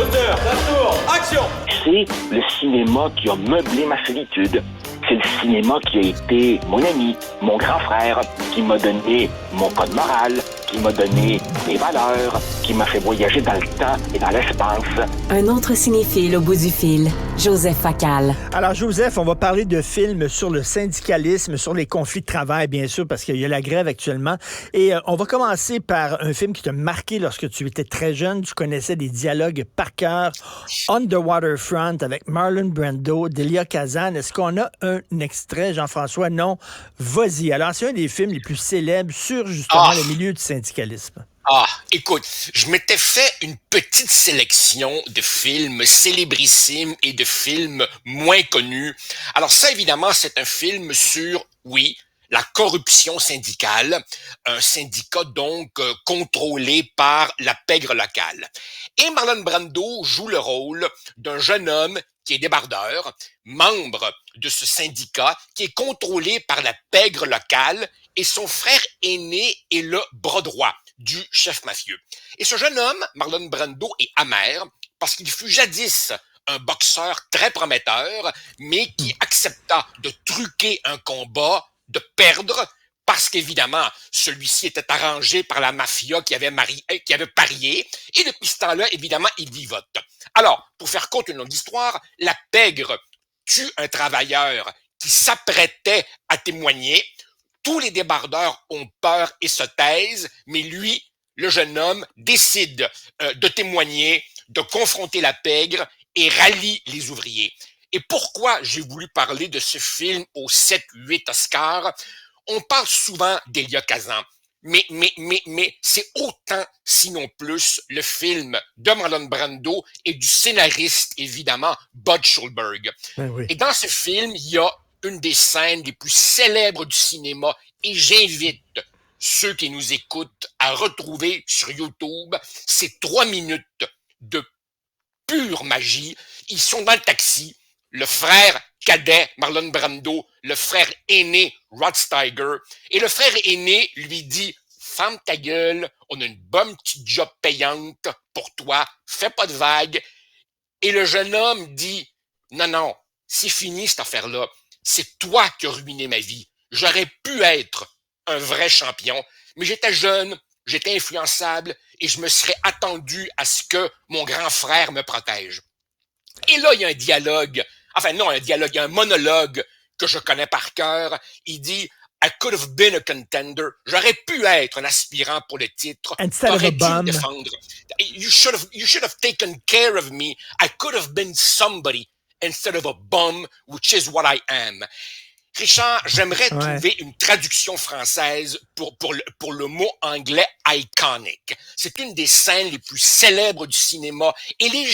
Moteur, ça tourne, action! C'est le cinéma qui a meublé ma solitude. C'est le cinéma qui a été mon ami, mon grand frère, qui m'a donné mon code moral, qui m'a donné mes valeurs, qui m'a fait voyager dans le temps et dans l'espace. Un autre cinéphile au bout du fil, Joseph Facal. Alors, Joseph, on va parler de films sur le syndicalisme, sur les conflits de travail, bien sûr, parce qu'il y a la grève actuellement. Et on va commencer par un film qui t'a marqué lorsque tu étais très jeune. Tu connaissais des dialogues par cœur. On the Waterfront avec Marlon Brando, Delia Kazan. Est-ce qu'on a un extrait, Jean-François? Non. Vas-y. Alors, c'est un des films les plus célèbres sur, justement, le milieu du syndicalisme. Écoute, je m'étais fait une petite sélection de films célébrissimes et de films moins connus. Alors ça, évidemment, c'est un film sur, oui, la corruption syndicale, un syndicat donc contrôlé par la pègre locale. Et Marlon Brando joue le rôle d'un jeune homme qui est débardeur, membre de ce syndicat qui est contrôlé par la pègre locale, et son frère aîné est le bras droit du chef mafieux. Et ce jeune homme, Marlon Brando, est amer parce qu'il fut jadis un boxeur très prometteur, mais qui accepta de truquer un combat, de perdre, parce qu'évidemment, celui-ci était arrangé par la mafia qui avait parié, et depuis ce temps-là, évidemment, il vivote. Alors, pour faire courte une longue histoire, la pègre tue un travailleur qui s'apprêtait à témoigner. Tous les débardeurs ont peur et se taisent, mais lui, le jeune homme, décide de témoigner, de confronter la pègre et rallie les ouvriers. Et pourquoi j'ai voulu parler de ce film aux 7-8 Oscars? On parle souvent d'Elia Kazan, mais c'est autant, sinon plus, le film de Marlon Brando et du scénariste, évidemment, Bud Schulberg. Ben oui. Et dans ce film, il y a une des scènes les plus célèbres du cinéma, et j'invite ceux qui nous écoutent à retrouver sur YouTube ces 3 minutes de pure magie. Ils sont dans le taxi, le frère cadet Marlon Brando, le frère aîné Rod Steiger, et le frère aîné lui dit « Ferme ta gueule, on a une bonne petite job payante pour toi, fais pas de vagues. » Et le jeune homme dit « Non, c'est fini cette affaire-là. C'est toi qui as ruiné ma vie. J'aurais pu être un vrai champion, mais j'étais jeune, j'étais influençable et je me serais attendu à ce que mon grand frère me protège. » Et là, il y a un dialogue, il y a un monologue que je connais par cœur. Il dit « I could have been a contender. » J'aurais pu être un aspirant pour le titre. Instead of a T'aurais dû me bum. défendre. You should have taken care of me. I could have been somebody instead of a bum, which is what I am. Richard, j'aimerais trouver une traduction française pour le mot anglais iconic. C'est une des scènes les plus célèbres du cinéma. Et les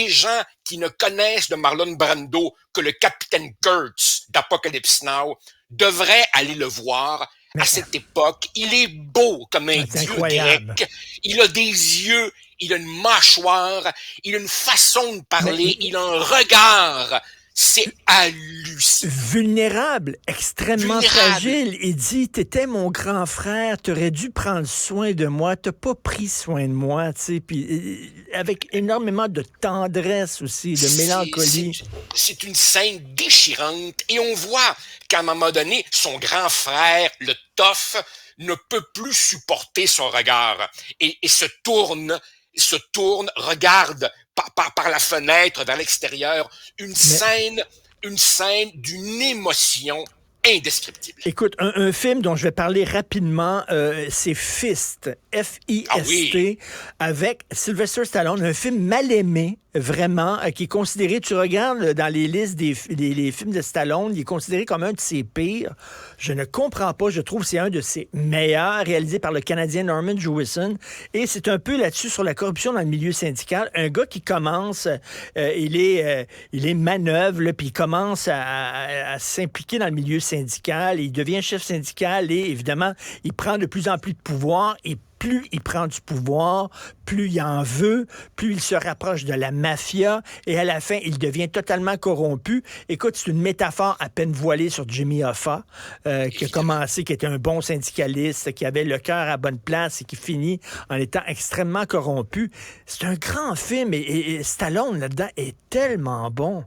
gens qui ne connaissent de Marlon Brando que le capitaine Kurtz d'Apocalypse Now devraient aller le voir. À cette époque, il est beau comme un dieu grec. Il a des yeux, il a une mâchoire, il a une façon de parler, il a un regard. C'est hallucinant. Vulnérable, extrêmement fragile. Il dit, t'étais mon grand frère, t'aurais dû prendre soin de moi, t'as pas pris soin de moi, tu sais, puis avec énormément de tendresse aussi, de mélancolie. C'est une scène déchirante et on voit qu'à un moment donné, son grand frère, le tough, ne peut plus supporter son regard et se tourne, regarde par la fenêtre vers l'extérieur, une scène d'une émotion indescriptible. Écoute, un film dont je vais parler rapidement, c'est Fist, F-I-S-T, avec Sylvester Stallone, un film mal aimé, vraiment, qui est considéré, tu regardes dans les listes des films de Stallone, il est considéré comme un de ses pires. Je ne comprends pas, je trouve que c'est un de ses meilleurs, réalisé par le Canadien Norman Jewison, et c'est un peu là-dessus sur la corruption dans le milieu syndical. Un gars qui commence, il est manœuvre, là, puis il commence à s'impliquer dans le milieu syndical, il devient chef syndical et évidemment, il prend de plus en plus de pouvoir et plus il prend du pouvoir, plus il en veut, plus il se rapproche de la mafia, et à la fin, il devient totalement corrompu. Écoute, c'est une métaphore à peine voilée sur Jimmy Hoffa, qui a commencé, qui était un bon syndicaliste, qui avait le cœur à bonne place et qui finit en étant extrêmement corrompu. C'est un grand film, et Stallone, là-dedans, est tellement bon.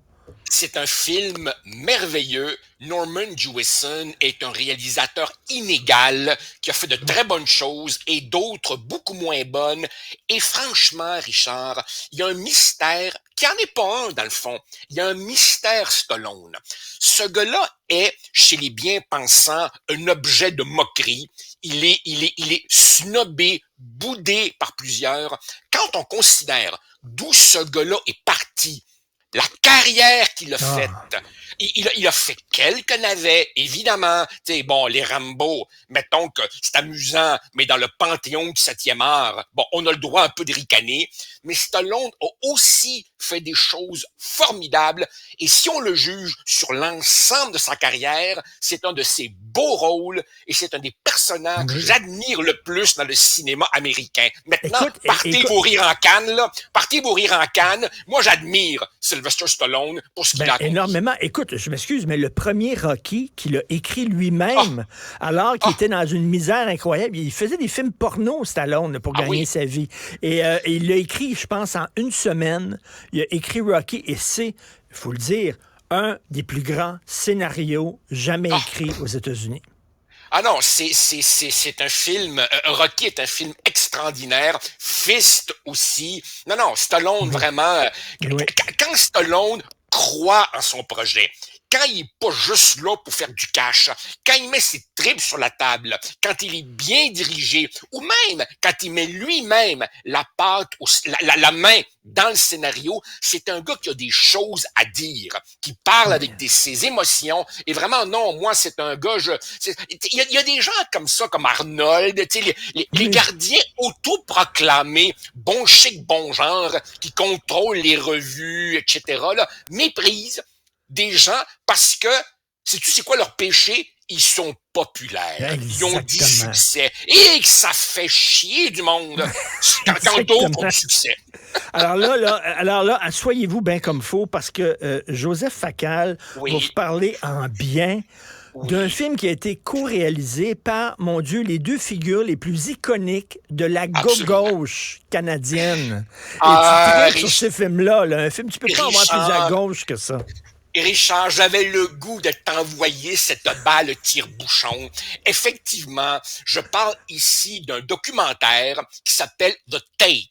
C'est un film merveilleux. Norman Jewison est un réalisateur inégal qui a fait de très bonnes choses et d'autres beaucoup moins bonnes. Et franchement, Richard, il y a un mystère qui en est pas un dans le fond. Il y a un mystère Stallone. Ce gars-là est, chez les bien-pensants, un objet de moquerie. Il est snobé, boudé par plusieurs. Quand on considère d'où ce gars-là est parti, la carrière qu'il a faite. Il a fait quelques navets, évidemment. Tu sais, bon, les Rambo, mettons que c'est amusant, mais dans le panthéon du 7e art, bon, on a le droit un peu de ricaner. Mais Stallone a aussi fait des choses formidables. Et si on le juge sur l'ensemble de sa carrière, c'est un de ses beaux rôles et c'est un des personnages que j'admire le plus dans le cinéma américain. Maintenant, partez vous rire en Cannes, là. Partez vous rire en Cannes. Moi, j'admire Sylvester Stallone pour ce qu'il a accompli. Énormément. Écoute, je m'excuse, mais le premier Rocky qu'il a écrit lui-même, alors qu'il était dans une misère incroyable, il faisait des films porno, Stallone, pour gagner sa vie. Et il l'a écrit, je pense, en une semaine. Il a écrit Rocky et c'est, il faut le dire, un des plus grands scénarios jamais écrits aux États-Unis. Ah non, c'est un film, Rocky est un film extraordinaire, Fist aussi. Non, Stallone vraiment, quand Stallone croit en son projet, quand il est pas juste là pour faire du cash, quand il met ses tripes sur la table, quand il est bien dirigé, ou même quand il met lui-même la patte, la main dans le scénario, c'est un gars qui a des choses à dire, qui parle avec ses émotions, et vraiment, non, moi, c'est un gars, il y a des gens comme ça, comme Arnold, tu sais, les gardiens autoproclamés, bon chic, bon genre, qui contrôlent les revues, etc., là, méprisent des gens parce que, sais-tu c'est quoi leur péché? Ils sont populaires. Exactement. Ils ont du succès. Et que ça fait chier du monde quand d'autres ont du succès. Alors là, assoyez-vous bien comme faut parce que Joseph Facal va vous parler en bien d'un film qui a été co-réalisé par, mon Dieu, les deux figures les plus iconiques de la gauche canadienne. Et tu tripes sur ce film-là, là, un film, tu peux pas avoir plus à gauche que ça. Et Richard, j'avais le goût de t'envoyer cette balle tire-bouchon. Effectivement, je parle ici d'un documentaire qui s'appelle The Take,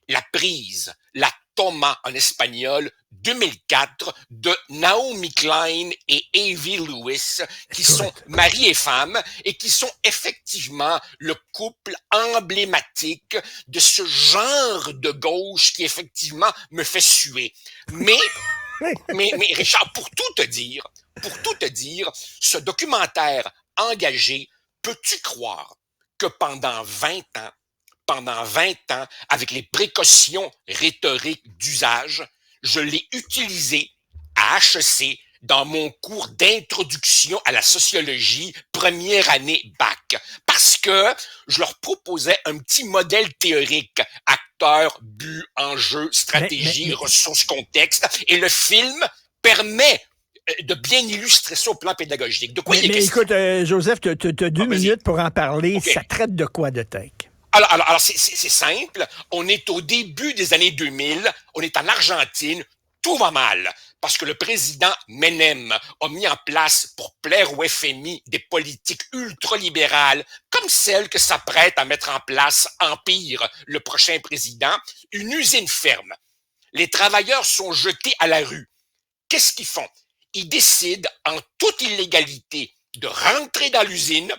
la prise, la toma en espagnol, 2004, de Naomi Klein et Avi Lewis, qui sont mari et femme et qui sont effectivement le couple emblématique de ce genre de gauche qui effectivement me fait suer. Mais Richard, pour tout te dire, ce documentaire engagé, peux-tu croire que pendant 20 ans, avec les précautions rhétoriques d'usage, je l'ai utilisé à HEC dans mon cours d'introduction à la sociologie, première année bac, parce que je leur proposais un petit modèle théorique, acteur, but, enjeu, stratégie, ressources, contexte, et le film permet de bien illustrer ça au plan pédagogique. De quoi il est question? Écoute, Joseph, tu as 2 minutes pour en parler. Okay. Ça traite de quoi, de Take? Alors c'est simple. On est au début des années 2000. On est en Argentine. Tout va mal parce que le président Menem a mis en place, pour plaire au FMI, des politiques ultralibérales comme celles que s'apprête à mettre en place Empire, le prochain président, une usine ferme. Les travailleurs sont jetés à la rue. Qu'est-ce qu'ils font? Ils décident, en toute illégalité, de rentrer dans l'usine,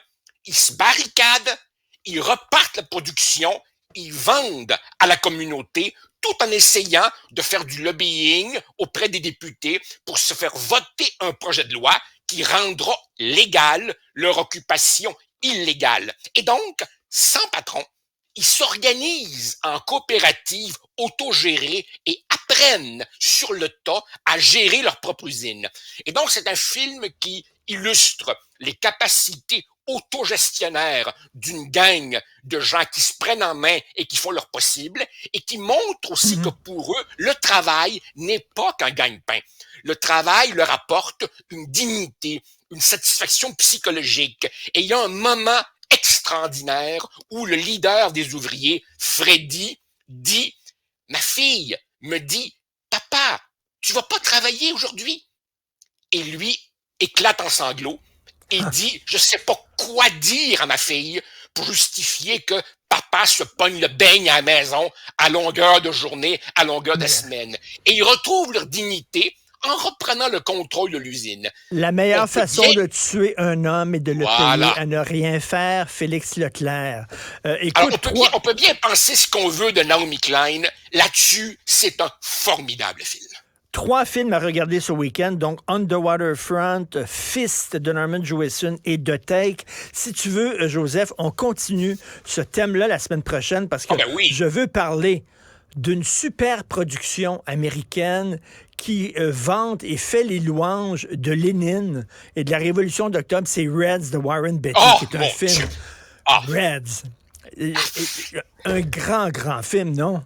ils se barricadent, ils repartent la production, ils vendent à la communauté, tout en essayant de faire du lobbying auprès des députés pour se faire voter un projet de loi qui rendra légale leur occupation illégale. Et donc, sans patron, ils s'organisent en coopératives autogérées et apprennent sur le tas à gérer leur propre usine. Et donc, c'est un film qui illustre les capacités autogestionnaire d'une gang de gens qui se prennent en main et qui font leur possible et qui montrent aussi que pour eux, le travail n'est pas qu'un gagne-pain. Le travail leur apporte une dignité, une satisfaction psychologique. Et il y a un moment extraordinaire où le leader des ouvriers, Freddy, dit « Ma fille me dit, papa, tu vas pas travailler aujourd'hui? » Et lui éclate en sanglots et dit « Je sais pas quoi dire à ma fille pour justifier que papa se pogne le beigne à la maison à longueur de journée, à longueur de semaine. » Et ils retrouvent leur dignité en reprenant le contrôle de l'usine. La meilleure façon de tuer un homme et de le payer à ne rien faire, Félix Leclerc. Alors, on peut bien penser ce qu'on veut de Naomi Klein. Là-dessus, c'est un formidable film. 3 films à regarder ce week-end, donc On the Waterfront, Fist de Norman Jewison et The Take. Si tu veux, Joseph, on continue ce thème-là la semaine prochaine parce que je veux parler d'une super production américaine qui vante et fait les louanges de Lénine et de la Révolution d'octobre. C'est Reds de Warren Beatty, qui est un film. Reds. Un grand film, non?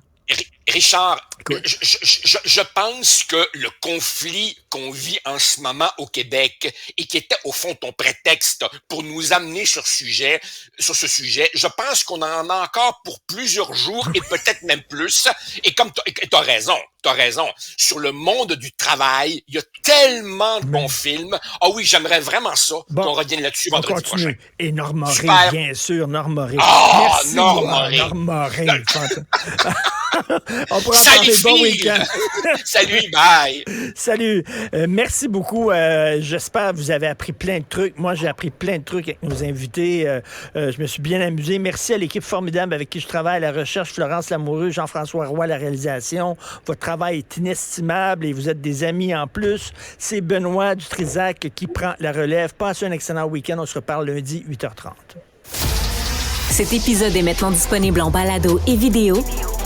Richard, je pense que le conflit qu'on vit en ce moment au Québec et qui était au fond ton prétexte pour nous amener sur ce sujet, je pense qu'on en a encore pour plusieurs jours et peut-être même plus. Et comme t'as raison, sur le monde du travail, il y a tellement de bons films. Ah oui, j'aimerais vraiment ça qu'on revienne là-dessus vendredi prochain. Et Norma Ray, bien sûr, Norma Ray. Merci, Norma Ray. On pourra Salut, parler. Bon week-end. Salut, bye. Salut. Merci beaucoup. J'espère que vous avez appris plein de trucs. Moi, j'ai appris plein de trucs avec nos invités. Je me suis bien amusé. Merci à l'équipe formidable avec qui je travaille à la recherche. Florence Lamoureux, Jean-François Roy à la réalisation. Votre travail est inestimable et vous êtes des amis en plus. C'est Benoît Dutrisac qui prend la relève. Passez un excellent week-end. On se reparle lundi, 8h30. Cet épisode est maintenant disponible en balado et vidéo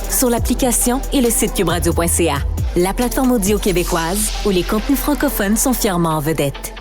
sur l'application et le site cubradio.ca, la plateforme audio québécoise où les contenus francophones sont fièrement en vedette.